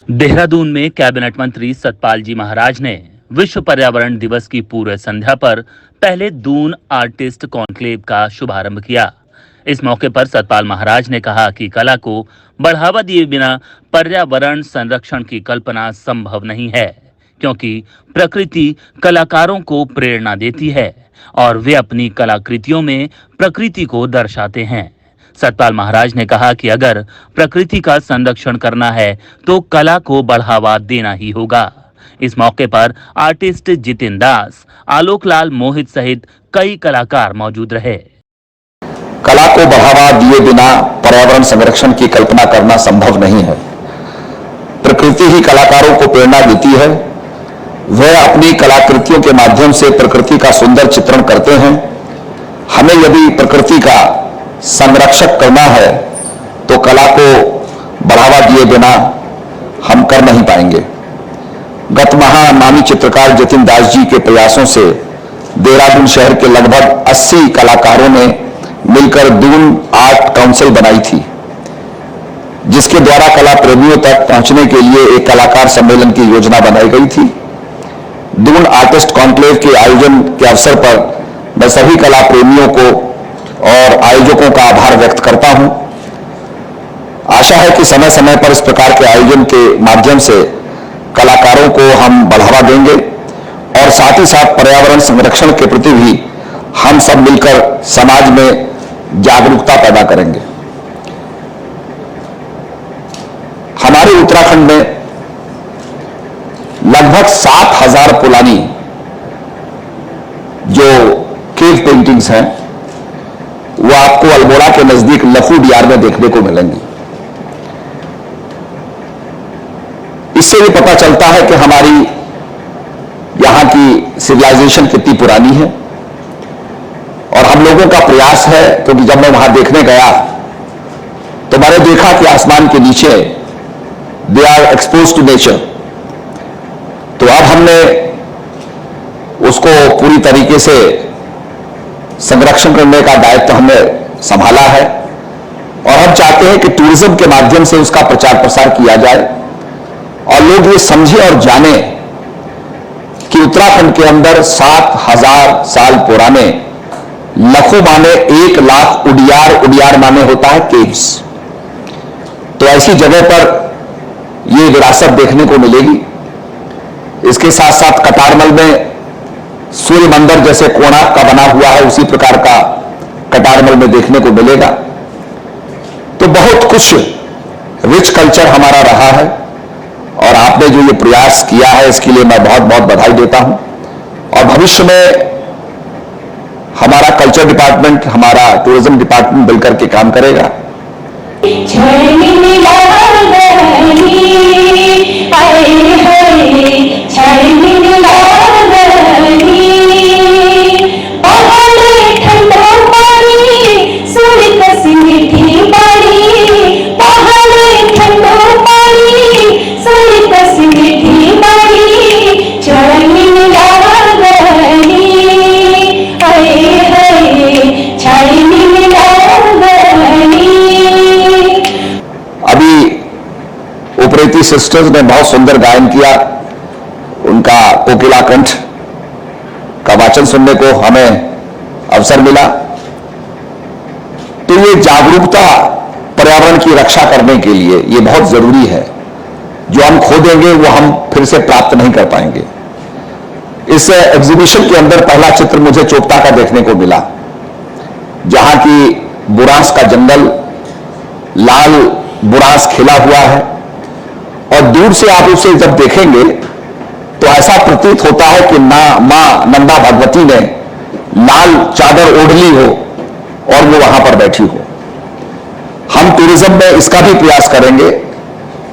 देहरादून में कैबिनेट मंत्री सतपाल जी महाराज ने विश्व पर्यावरण दिवस की पूर्व संध्या पर पहले दून आर्टिस्ट कॉन्क्लेव का शुभारंभ किया। इस मौके पर सतपाल महाराज ने कहा कि कला को बढ़ावा दिए बिना पर्यावरण संरक्षण की कल्पना संभव नहीं है, क्योंकि प्रकृति कलाकारों को प्रेरणा देती है और वे अपनी कलाकृतियों में प्रकृति को दर्शाते हैं। सतपाल महाराज ने कहा कि अगर प्रकृति का संरक्षण करना है तो कला को बढ़ावा देना ही होगा। इस मौके पर आर्टिस्ट जितिन दास, आलोक लाल मोहित सहित कई कलाकार मौजूद रहे। कला को बढ़ावा दिए बिना पर्यावरण संरक्षण की कल्पना करना संभव नहीं है। प्रकृति ही कलाकारों को प्रेरणा देती है। वह अपनी कलाकृतियों के माध्यम से प्रकृति का सुंदर चित्रण करते हैं। हमें यदि प्रकृति का संरक्षक करना है तो कला को बढ़ावा दिए बिना हम कर नहीं पाएंगे। गत माह नामी चित्रकार जितिन दास जी के प्रयासों से देहरादून शहर के लगभग 80 कलाकारों ने मिलकर दून आर्ट काउंसिल बनाई थी, जिसके द्वारा कला प्रेमियों तक पहुंचने के लिए एक कलाकार सम्मेलन की योजना बनाई गई थी। दून आर्टिस्ट कॉन्क्लेव के आयोजन के अवसर पर मैं सभी कला प्रेमियों को और आयोजकों का आभार व्यक्त करता हूं। आशा है कि समय समय पर इस प्रकार के आयोजन के माध्यम से कलाकारों को हम बढ़ावा देंगे और साथ ही साथ पर्यावरण संरक्षण के प्रति भी हम सब मिलकर समाज में जागरूकता पैदा करेंगे। हमारे उत्तराखंड में लगभग 7,000 पुरानी जो केव पेंटिंग्स हैं वो आपको अल्मोड़ा के नजदीक लखू डियार में देखने को मिलेंगी। इससे भी पता चलता है कि हमारी यहां की सिविलाइजेशन कितनी पुरानी है और हम लोगों का प्रयास है, क्योंकि जब मैं वहां देखने गया तो मैंने देखा कि आसमान के नीचे they are expose to nature. तो अब हमने उसको पूरी तरीके से संरक्षण करने का दायित्व हमने संभाला है और हम चाहते हैं कि टूरिज्म के माध्यम से उसका प्रचार प्रसार किया जाए और लोग ये समझे और जाने कि उत्तराखंड के अंदर 7,000 साल पुराने लखो माने 1 लाख उडियार माने होता है केव्स। तो ऐसी जगह पर ये विरासत देखने को मिलेगी। इसके साथ साथ कटारमल में सूर्य मंदिर जैसे कोणार्क का बना हुआ है, उसी प्रकार का कटारमल में देखने को मिलेगा। तो बहुत कुछ रिच कल्चर हमारा रहा है और आपने जो ये प्रयास किया है इसके लिए मैं बहुत बहुत बधाई देता हूं और भविष्य में हमारा कल्चर डिपार्टमेंट, हमारा टूरिज्म डिपार्टमेंट मिलकर के काम करेगा। उपरेती सिस्टर्स ने बहुत सुंदर गायन किया। उनका कोकिला कंठ का वाचन सुनने को हमें अवसर मिला। तो ये जागरूकता पर्यावरण की रक्षा करने के लिए ये बहुत जरूरी है। जो हम खो देंगे वो हम फिर से प्राप्त नहीं कर पाएंगे। इस एग्जीबिशन के अंदर पहला चित्र मुझे चोपता का देखने को मिला, जहां की बुरांस का जंगल, लाल बुरांस खिला हुआ है और दूर से आप उसे जब देखेंगे तो ऐसा प्रतीत होता है कि मां नंदा भगवती ने लाल चादर ओढ़ ली हो और वो वहां पर बैठी हो। हम टूरिज्म में इसका भी प्रयास करेंगे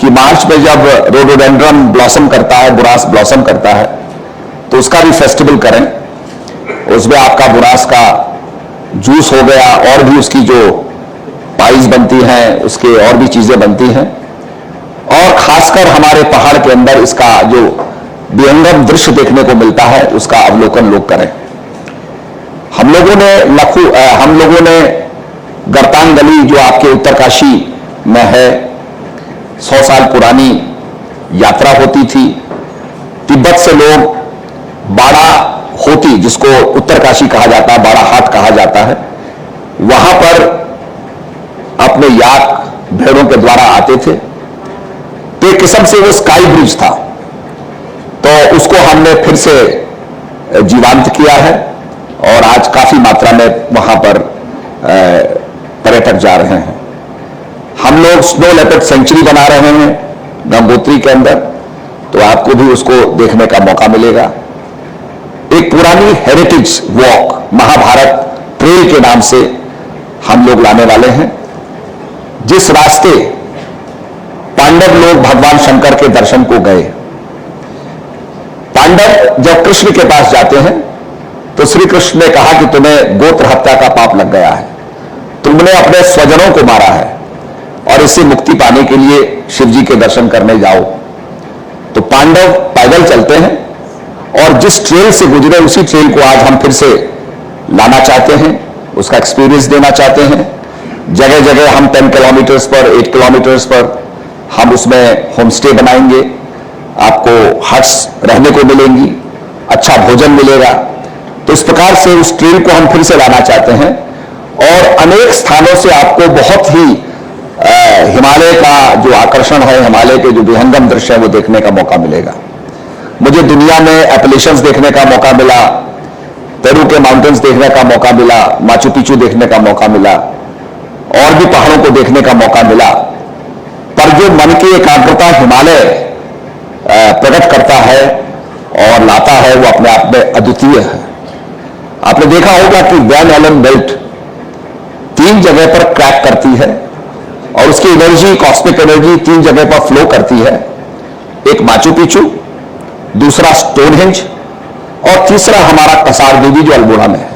कि मार्च में जब रोडोडेंड्रन ब्लॉसम करता है, बुरांस ब्लॉसम करता है, तो उसका भी फेस्टिवल करें। उसमें आपका बुरांस का जूस हो गया और भी उसकी जो पाइस बनती हैं, उसके और भी चीजें बनती हैं और खासकर हमारे पहाड़ के अंदर इसका जो विहंगम दृश्य देखने को मिलता है उसका अवलोकन लोग करें। हम लोगों ने गर्तांग गली जो आपके उत्तरकाशी में है, 100 साल पुरानी यात्रा होती थी। तिब्बत से लोग बाड़ा होती, जिसको उत्तरकाशी कहा जाता है, बाड़ा हाट कहा जाता है, वहां पर अपने याक भेड़ों के द्वारा आते थे। तो एक किस्म से वो स्काई ब्रिज था, तो उसको हमने फिर से जीवांत किया है और आज काफी मात्रा में वहां पर पर्यटक जा रहे हैं। हम लोग स्नो लेपर्ड सेंचुरी बना रहे हैं गंगोत्री के अंदर, तो आपको भी उसको देखने का मौका मिलेगा। एक पुरानी हेरिटेज वॉक महाभारत ट्रेल के नाम से हम लोग लाने वाले हैं, जिस रास्ते पांडव लोग भगवान शंकर के दर्शन को गए। पांडव जब कृष्ण के पास जाते हैं तो श्री कृष्ण ने कहा कि तुम्हें गोत्र हत्या का पाप लग गया है, तुमने अपने स्वजनों को मारा है और इससे मुक्ति पाने के लिए शिव जी के दर्शन करने जाओ। तो पांडव पैदल चलते हैं और जिस ट्रेल से गुजरे उसी ट्रेल को आज हम फिर से लाना चाहते हैं, उसका एक्सपीरियंस देना चाहते हैं। जगह जगह हम 10 किलोमीटर्स पर, 8 किलोमीटर्स पर हम उसमें होम स्टे बनाएंगे, आपको हट्स रहने को मिलेंगी, अच्छा भोजन मिलेगा। तो इस प्रकार से उस ट्रेल को हम फिर से लाना चाहते हैं और अनेक स्थानों से आपको बहुत ही हिमालय का जो आकर्षण है, हिमालय के जो विहंगम दृश्य है वो देखने का मौका मिलेगा। मुझे दुनिया में एपलेशंस देखने का मौका मिला, पेरू के माउंटेन्स देखने का मौका मिला, माचू पिचू देखने का मौका मिला और भी पहाड़ों को देखने का मौका मिला, पर जो मन की एकाग्रता हिमालय प्रकट करता है और लाता है वो अपने आप में अद्वितीय है। आपने देखा होगा कि वैन एलन बेल्ट 3 जगह पर क्रैक करती है और उसकी एनर्जी, कॉस्मिक एनर्जी 3 जगह पर फ्लो करती है। एक माचू पिचू, दूसरा स्टोनहेंज और तीसरा हमारा कसार देवी जो अल्मोड़ा में है।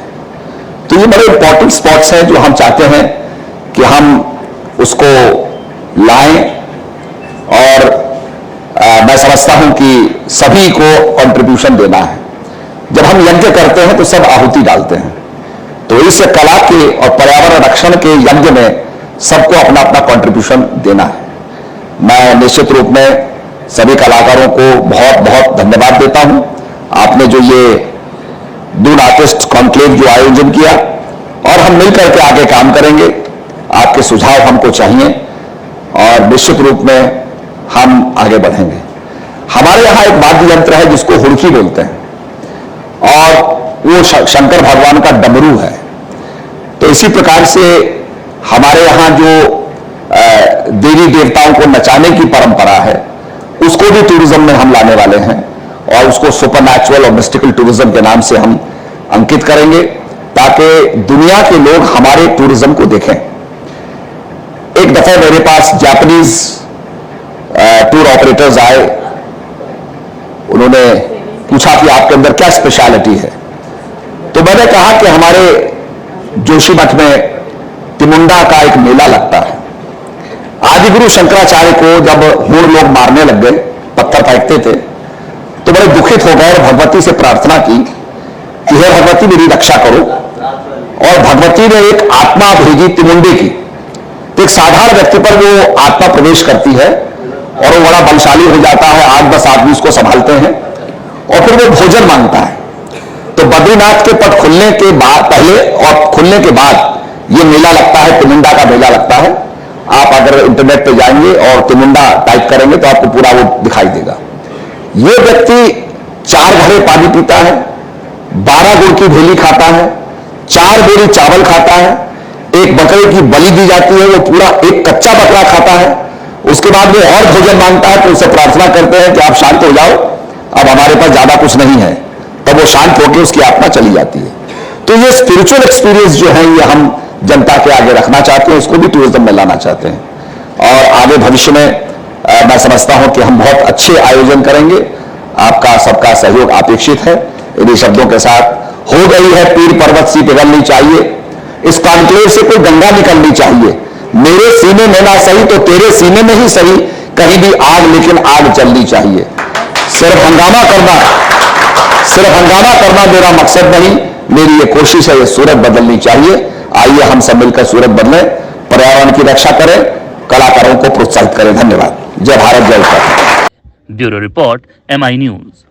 तो ये बड़े इंपॉर्टेंट स्पॉट्स हैं जो हम चाहते हैं कि हम उसको लाएं और मैं समझता हूं कि सभी को कंट्रीब्यूशन देना है। जब हम यज्ञ करते हैं तो सब आहुति डालते हैं, तो इस कला के और पर्यावरण रक्षण के यज्ञ में सबको अपना अपना कंट्रीब्यूशन देना है। मैं निश्चित रूप में सभी कलाकारों को बहुत बहुत धन्यवाद देता हूं। आपने जो ये दून आर्टिस्ट कॉन्क्लेव जो आयोजन किया और हम मिलकर के आगे काम करेंगे। आपके सुझाव हमको चाहिए और निश्चित रूप में हम आगे बढ़ेंगे। हमारे यहां एक वाद्य यंत्र है जिसको हुड़की बोलते हैं और वो शंकर भगवान का डमरू है। तो इसी प्रकार से हमारे यहां जो देवी देवताओं को नचाने की परंपरा है उसको भी टूरिज्म में हम लाने वाले हैं और उसको सुपरनैचुरल और मिस्टिकल टूरिज्म के नाम से हम अंकित करेंगे ताकि दुनिया के लोग हमारे टूरिज्म को देखें। एक दफा मेरे पास जापानीज टूर ऑपरेटर्स आए, उन्होंने पूछा कि आपके अंदर क्या स्पेशलिटी है। तो मैंने कहा कि हमारे जोशीमठ में तिमुंडा का एक मेला लगता है। आदिगुरु शंकराचार्य को जब हूण लोग मारने लग गए, पत्थर फेंकते थे, तो बड़े दुखित हो गए और भगवती से प्रार्थना की कि हे भगवती मेरी रक्षा करो। और भगवती ने एक आत्मा भेजी तिमुंडे की। तो एक साधारण व्यक्ति पर वो आत्मा प्रवेश करती है और वो बड़ा बलशाली हो जाता है। 8-10 आदमी उसको संभालते हैं और फिर वो भोजन मांगता है। तो बद्रीनाथ के पट खुलने के बाद, पहले और खुलने के बाद ये मेला लगता है, तिमुंडा का मेला लगता है। आप अगर इंटरनेट पे जाएंगे और तिमुंडा टाइप करेंगे तो आपको पूरा वो दिखाई देगा। ये व्यक्ति 4 घड़े पानी पीता है, 12 गुड़ की भेली खाता है, 4 बोरी चावल खाता है, एक बकरे की बलि दी जाती है, वो पूरा एक कच्चा बकरा खाता है। उसके बाद वो और भोजन मांगता है तो उससे प्रार्थना करते हैं कि आप शांत हो जाओ, अब हमारे पास ज्यादा कुछ नहीं है। तब वो शांत होकर उसकी आत्मा चली जाती है। तो ये स्पिरिचुअल एक्सपीरियंस जो है ये हम जनता के आगे रखना चाहते हैं, इसको भी टूरिज्म में लाना चाहते हैं और आगे भविष्य में मैं समझता हूं कि हम बहुत अच्छे आयोजन करेंगे। आपका सबका सहयोग अपेक्षित है। इन्हीं शब्दों के साथ, हो गई है पीर पर्वत सी पिघलनी चाहिए, इस कॉन्क्लेव से कोई गंगा निकलनी चाहिए। मेरे सीने में ना सही तो तेरे सीने में ही सही, कहीं भी आग लेकिन आग जलनी चाहिए। सिर्फ हंगामा करना मेरा मकसद नहीं, मेरी ये कोशिश है, ये सूरत बदलनी चाहिए। आइए हम सब मिलकर सूरत बदलें, पर्यावरण की रक्षा करें, कलाकारों को प्रोत्साहित करें। धन्यवाद। जय भारत, जय Uttarakhand. Bureau report MI news.